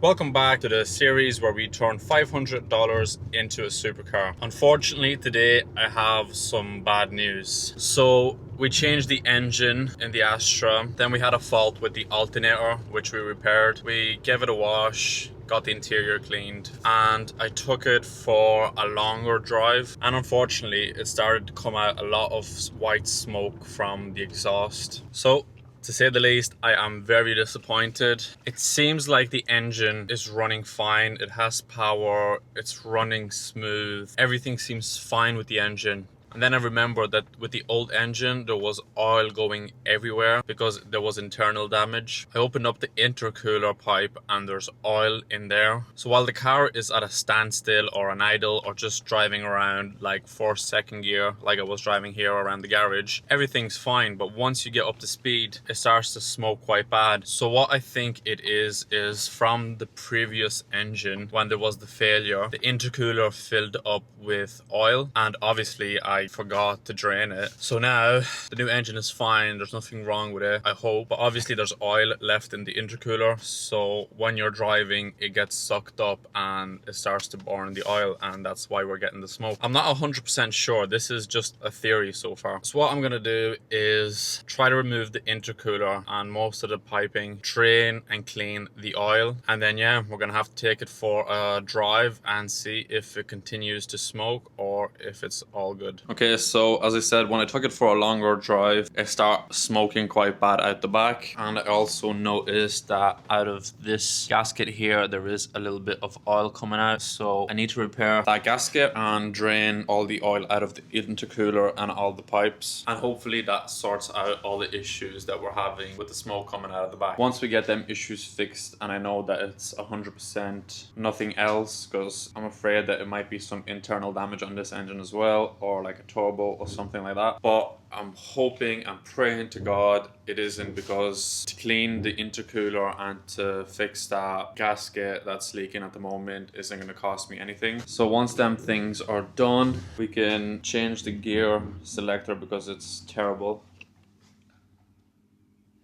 Welcome back to the series where we turn $500 into a supercar. Unfortunately, today I have some bad news. So we changed the engine in the Astra, then we had a fault with the alternator, which we repaired. We gave it a wash, got the interior cleaned, and I took it for a longer drive, and unfortunately it started to come out a lot of white smoke from the exhaust. So to say the least, I am very disappointed. It seems like the engine is running fine. It has power, it's running smooth. Everything seems fine with the engine. And then I remembered that with the old engine, there was oil going everywhere because there was internal damage. I opened up the intercooler pipe and there's oil in there. So while the car is at a standstill or an idle or just driving around like for second gear, like I was driving here around the garage, everything's fine. But once you get up to speed, it starts to smoke quite bad. So what I think it is from the previous engine, when there was the failure, the intercooler filled up with oil, and obviously I forgot to drain it. So now the new engine is fine, there's nothing wrong with it, I hope, but obviously there's oil left in the intercooler, so when you're driving it gets sucked up and it starts to burn the oil, and that's why we're getting the smoke. I'm not 100% sure, this is just a theory so far. So what I'm gonna do is try to remove the intercooler and most of the piping, drain and clean the oil, and then yeah, we're gonna have to take it for a drive and see if it continues to smoke or if it's all good. Okay, so as I said, when I took it for a longer drive, it started smoking quite bad out the back. And I also noticed that out of this gasket here, there is a little bit of oil coming out. So I need to repair that gasket and drain all the oil out of the intercooler and all the pipes. And hopefully that sorts out all the issues that we're having with the smoke coming out of the back. Once we get them issues fixed, and I know that it's 100% nothing else, because I'm afraid that it might be some internal damage on this engine as well, or like a turbo or something like that, but I'm hoping and praying to God it isn't, because to clean the intercooler and to fix that gasket that's leaking at the moment isn't going to cost me anything. So once them things are done, we can change the gear selector because it's terrible.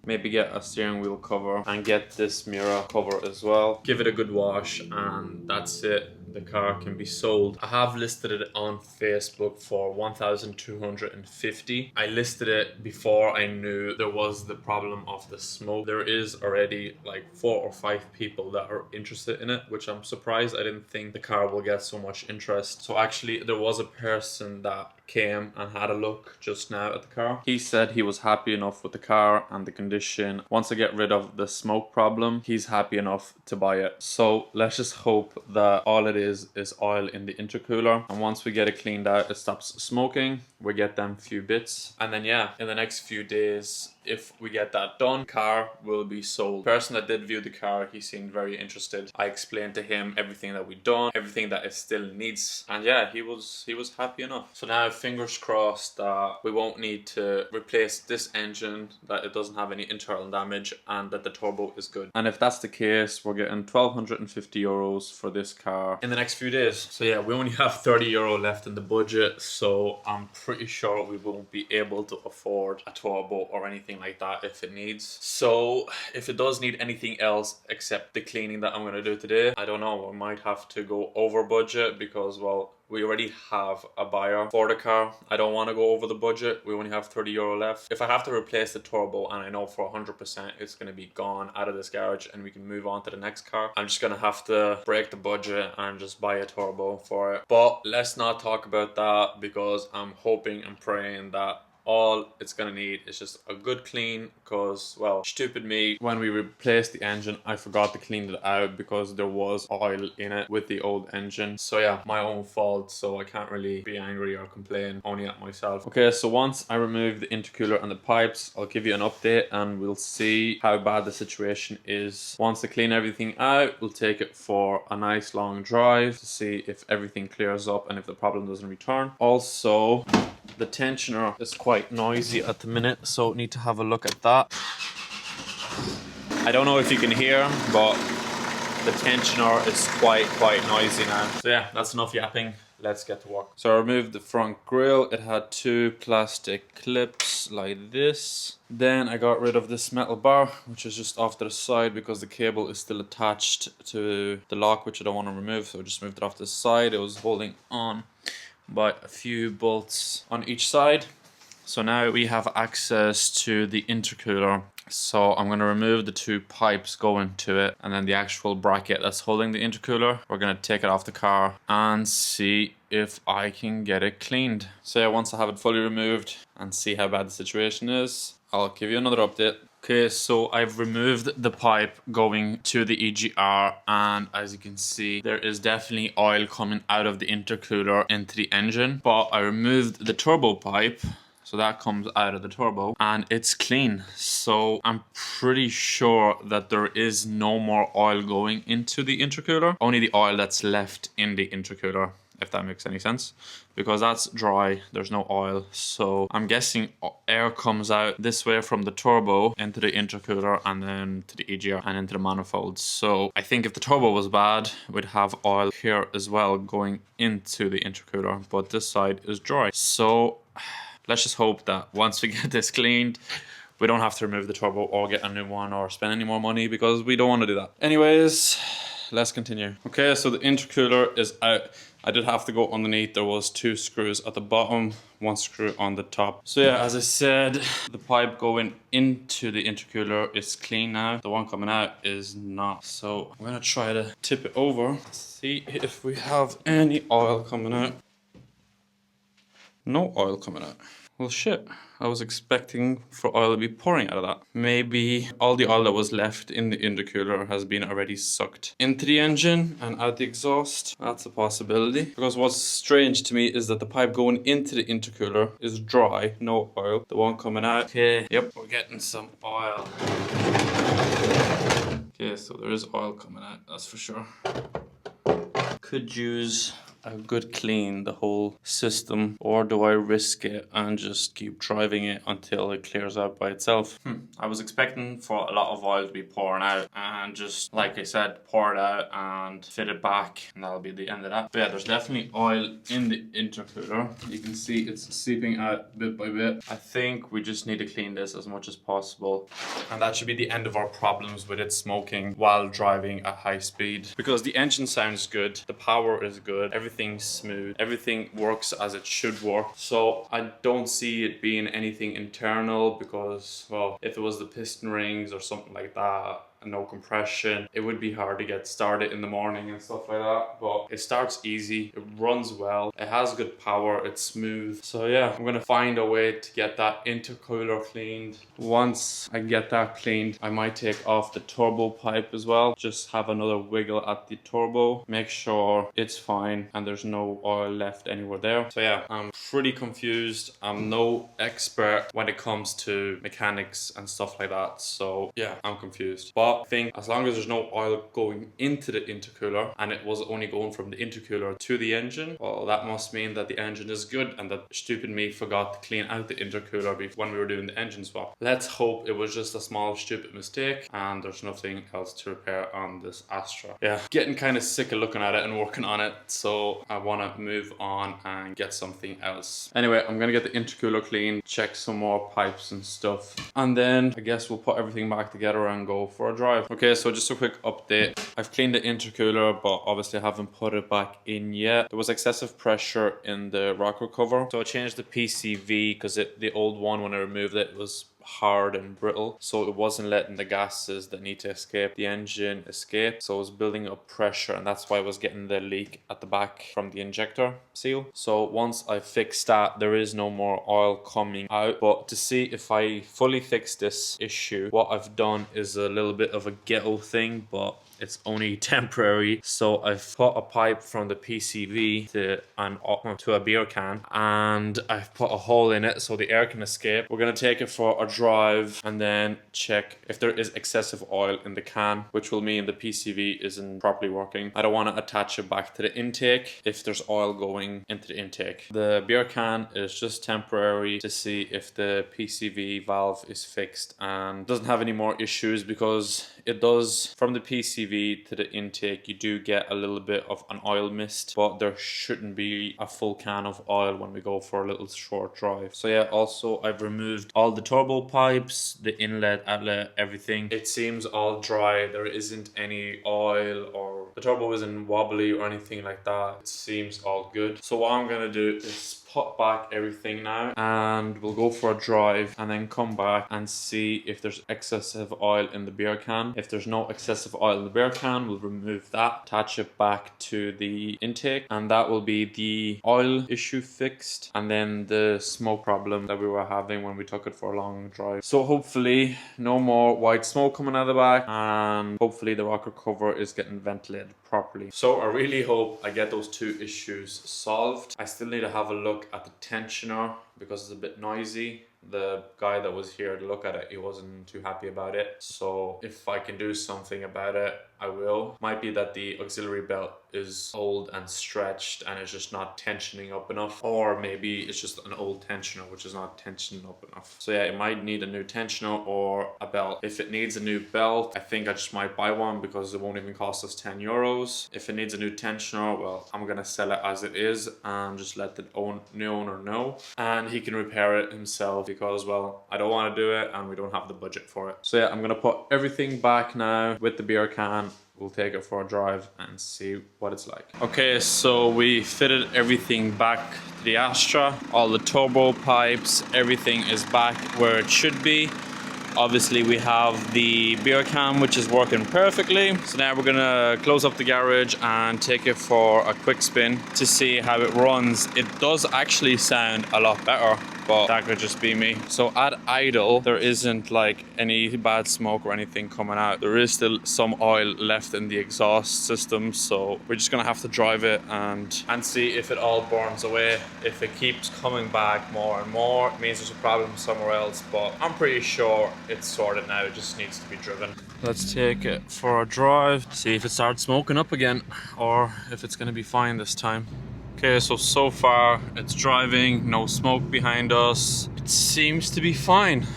Maybe get a steering wheel cover and get this mirror cover as well. Give it a good wash and that's it. The car can be sold. I have listed it on Facebook for $1,250. I listed it before I knew there was the problem of the smoke. There is already like 4 or 5 people that are interested in it, which I'm surprised. I didn't think the car will get so much interest. So actually there was a person that came and had a look just now at the car. He said he was happy enough with the car and the condition. Once I get rid of the smoke problem, he's happy enough to buy it. So let's just hope that all it is oil in the intercooler, and once we get it cleaned out, it stops smoking. We get them few bits, and then yeah, in the next few days, if we get that done, car will be sold. The person that did view the car, he seemed very interested. I explained to him everything that we've done, everything that it still needs, and yeah, he was happy enough. So now fingers crossed that we won't need to replace this engine, that it doesn't have any internal damage, and that the turbo is good. And if that's the case, we're getting €1,250 for this car in the next few days. So yeah, we only have €30 left in the budget, so I'm pretty sure we won't be able to afford a turbo or anything like that if it needs. So if it does need anything else except the cleaning that I'm going to do today, I don't know, we might have to go over budget because, well, we already have a buyer for the car. I don't want to go over the budget. We only have €30 left. If I have to replace the turbo and I know for 100% it's going to be gone out of this garage and we can move on to the next car, I'm just going to have to break the budget and just buy a turbo for it. But let's not talk about that, because I'm hoping and praying that all it's gonna need is just a good clean, because, well, stupid me, when we replaced the engine I forgot to clean it out because there was oil in it with the old engine. So yeah, my own fault, so I can't really be angry or complain, only at myself. Okay, so once I remove the intercooler and the pipes, I'll give you an update and we'll see how bad the situation is. Once I clean everything out, we'll take it for a nice long drive to see if everything clears up and if the problem doesn't return. Also, the tensioner is quite noisy at the minute, so need to have a look at that. I don't know if you can hear, but the tensioner is quite noisy now. So yeah, that's enough yapping. let's get to work. So I removed the front grille. It had 2 plastic clips like this. Then I got rid of this metal bar, which is just off to the side because the cable is still attached to the lock, which I don't want to remove. So I just moved it off to the side. It was holding on by a few bolts on each side. So now we have access to the intercooler. So I'm going to remove the 2 pipes going to it, and then the actual bracket that's holding the intercooler. We're going to take it off the car and see if I can get it cleaned. So yeah, once I have it fully removed and see how bad the situation is, I'll give you another update. Okay, so I've removed the pipe going to the EGR, and as you can see, there is definitely oil coming out of the intercooler into the engine. But I removed the turbo pipe, so that comes out of the turbo, and it's clean. So I'm pretty sure that there is no more oil going into the intercooler, only the oil that's left in the intercooler, if that makes any sense, because that's dry, there's no oil. So I'm guessing air comes out this way from the turbo into the intercooler and then to the EGR and into the manifolds. So I think if the turbo was bad, we'd have oil here as well going into the intercooler, but this side is dry. So let's just hope that once we get this cleaned, we don't have to remove the turbo or get a new one or spend any more money, because we don't want to do that. Anyways, let's continue. Okay, so the intercooler is out. I did have to go underneath. There was 2 screws at the bottom, 1 screw on the top. So yeah, as I said, the pipe going into the intercooler is clean now. The one coming out is not. So I'm gonna try to tip it over, see if we have any oil coming out. No oil coming out. Well, shit. I was expecting for oil to be pouring out of that. Maybe all the oil that was left in the intercooler has been already sucked into the engine and out the exhaust. That's a possibility. Because what's strange to me is that the pipe going into the intercooler is dry, no oil. The one coming out, okay, yep, we're getting some oil. Okay, so there is oil coming out, that's for sure. Could use a good clean the whole system, or do I risk it and just keep driving it until it clears out by itself? I was expecting for a lot of oil to be pouring out and just, like I said, pour it out and fit it back, and that'll be the end of that. But yeah, there's definitely oil in the intercooler. You can see it's seeping out bit by bit. I think we just need to clean this as much as possible, and that should be the end of our problems with it smoking while driving at high speed, because the engine sounds good, the power is good, everything's smooth, everything works as it should work. So I don't see it being anything internal, because, well, if it was the piston rings or something like that, no compression, it would be hard to get started in the morning and stuff like that. But it starts easy, it runs well, it has good power, it's smooth. So yeah, I'm gonna find a way to get that intercooler cleaned. Once I get that cleaned, I might take off the turbo pipe as well, just have another wiggle at the turbo, make sure it's fine and there's no oil left anywhere there. So yeah, I'm pretty confused. I'm no expert when it comes to mechanics and stuff like that, so yeah, I'm confused. But I think as long as there's no oil going into the intercooler and it was only going from the intercooler to the engine, well, that must mean that the engine is good and that stupid me forgot to clean out the intercooler when we were doing the engine swap. Let's hope it was just a small stupid mistake and there's nothing else to repair on this Astra. Yeah, getting kind of sick of looking at it and working on it, so I want to move on and get something else. Anyway, I'm gonna get the intercooler clean, check some more pipes and stuff, and then I guess we'll put everything back together and go for a drive. Okay, so just a quick update. I've cleaned the intercooler, but obviously I haven't put it back in yet. There was excessive pressure in the rocker cover, so I changed the PCV because the old one, when I removed it, was hard and brittle, so it wasn't letting the gases that need to escape the engine escape, so it was building up pressure, and that's why I was getting the leak at the back from the injector seal. So once I fixed that, there is no more oil coming out. But to see if I fully fix this issue, what I've done is a little bit of a ghetto thing, but it's only temporary. So I've put a pipe from the PCV to a beer can, and I've put a hole in it so the air can escape. We're gonna take it for a drive and then check if there is excessive oil in the can, which will mean the PCV isn't properly working. I don't want to attach it back to the intake if there's oil going into the intake. The beer can is just temporary to see if the PCV valve is fixed and doesn't have any more issues, because it does, from the PCV to the intake, you do get a little bit of an oil mist, but there shouldn't be a full can of oil when we go for a little short drive. So yeah, also I've removed all the turbo pipes, the inlet, outlet, everything. It seems all dry. There isn't any oil, or the turbo isn't wobbly or anything like that. It seems all good. So what I'm gonna do is put back everything now, and we'll go for a drive and then come back and see if there's excessive oil in the beer can. If there's no excessive oil in the beer can, we'll remove that, attach it back to the intake, and that will be the oil issue fixed, and then the smoke problem that we were having when we took it for a long drive. So hopefully no more white smoke coming out of the back, and hopefully the rocker cover is getting ventilated properly. So I really hope I get those two issues solved. I still need to have a look at the tensioner because it's a bit noisy. The guy that was here to look at it, he wasn't too happy about it. So if I can do something about it, I will. Might be that the auxiliary belt is old and stretched and it's just not tensioning up enough, or maybe it's just an old tensioner which is not tensioning up enough. So yeah, it might need a new tensioner or a belt. If it needs a new belt, I think I just might buy one because it won't even cost us 10 euros. If it needs a new tensioner, well, I'm gonna sell it as it is and just let the new owner know, and he can repair it himself, because well, I don't want to do it and we don't have the budget for it. So yeah, I'm gonna put everything back now with the beer can. We'll take it for a drive and see what it's like. Okay, so we fitted everything back to the Astra. All the turbo pipes, everything is back where it should be. Obviously we have the beer can, which is working perfectly. So now we're gonna close up the garage and take it for a quick spin to see how it runs. It does actually sound a lot better, but that could just be me. So at idle, there isn't like any bad smoke or anything coming out. There is still some oil left in the exhaust system, so we're just gonna have to drive it and see if it all burns away. If it keeps coming back more and more, it means there's a problem somewhere else, but I'm pretty sure it's sorted now. It just needs to be driven. Let's take it for a drive, see if it starts smoking up again or if it's gonna be fine this time. Okay, so far it's driving, no smoke behind us. It seems to be fine.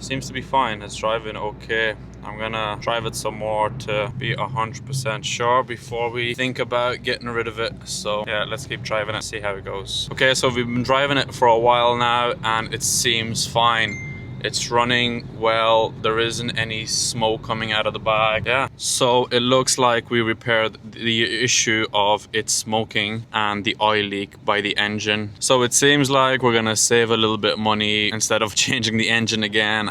It's driving okay. I'm gonna drive it some more to be 100% sure before we think about getting rid of it. So yeah, let's keep driving it, see how it goes. Okay, so we've been driving it for a while now and it seems fine. It's running well. There isn't any smoke coming out of the bag. Yeah, so it looks like we repaired the issue of it smoking and the oil leak by the engine. So it seems like we're gonna save a little bit of money instead of changing the engine again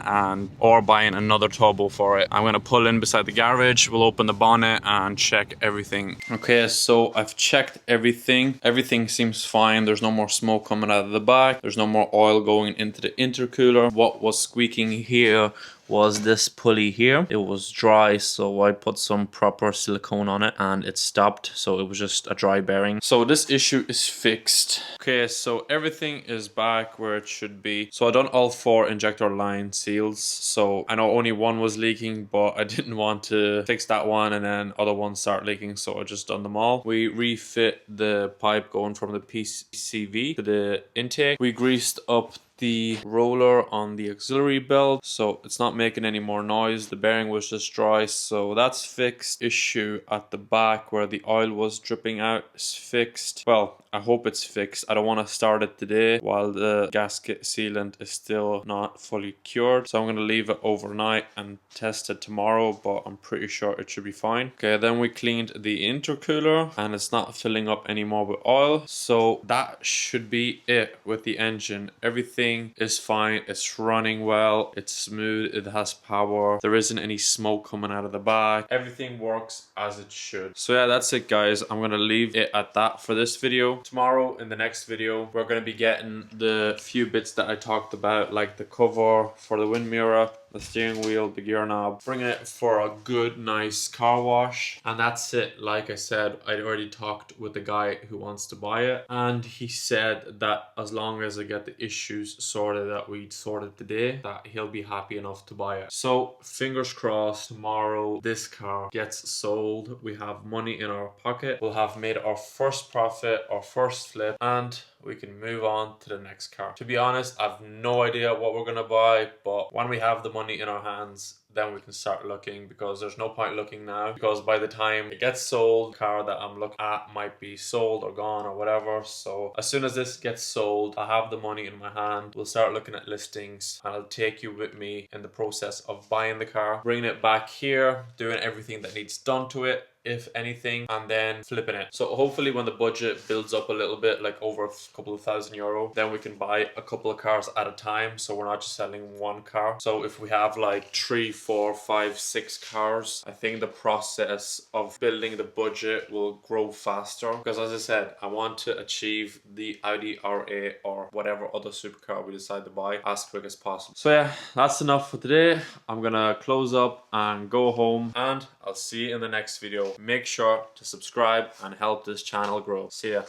or buying another turbo for it. I'm gonna pull in beside the garage, we'll open the bonnet and check everything. Okay, so I've checked everything. Everything seems fine. There's no more smoke coming out of the back. There's no more oil going into the intercooler. What was squeaking here was this pulley here. It was dry, so I put some proper silicone on it and it stopped, so it was just a dry bearing. So this issue is fixed. Okay, so everything is back where it should be. So I done all 4 injector line seals. So I know only one was leaking, but I didn't want to fix that one and then other ones start leaking, so I just done them all. We refit the pipe going from the PCV to the intake. We greased up the roller on the auxiliary belt, so it's not making any more noise. The bearing was just dry, so that's fixed. Issue at the back where the oil was dripping out is fixed. Well, I hope it's fixed. I don't want to start it today while the gasket sealant is still not fully cured, so I'm going to leave it overnight and test it tomorrow, but I'm pretty sure it should be fine. Okay, then we cleaned the intercooler and it's not filling up anymore with oil, so that should be it with the engine. Everything is fine. It's running well. It's smooth. It has power. There isn't any smoke coming out of the back. Everything works as it should. So yeah, that's it, guys. I'm gonna leave it at that for this video. Tomorrow in the next video, we're gonna be getting the few bits that I talked about, like the cover for the wind mirror, the steering wheel, the gear knob, bringing it for a good nice car wash, and that's it. Like I said, I already talked with the guy who wants to buy it, and he said that as long as I get the issues sorted that we sorted today, that he'll be happy enough to buy it. So fingers crossed, tomorrow this car gets sold. We have money in our pocket. We'll have made our first profit, our first flip, and we can move on to the next car. To be honest, I have no idea what we're gonna buy, but when we have the money in our hands, then we can start looking, because there's no point looking now, because by the time it gets sold, the car that I'm looking at might be sold or gone or whatever. So as soon as this gets sold, I have the money in my hand, we'll start looking at listings, and I'll take you with me in the process of buying the car, bringing it back here, doing everything that needs done to it, if anything, and then flipping it. So hopefully when the budget builds up a little bit, like over a couple of €1,000, then we can buy a couple of cars at a time, so we're not just selling one car. So if we have like 3, 4, 5, 6 cars, I think the process of building the budget will grow faster, because as I said, I want to achieve the Audi RA or whatever other supercar we decide to buy as quick as possible. So yeah, that's enough for today. I'm gonna close up and go home, and I'll see you in the next video. Make sure to subscribe and help this channel grow. See ya.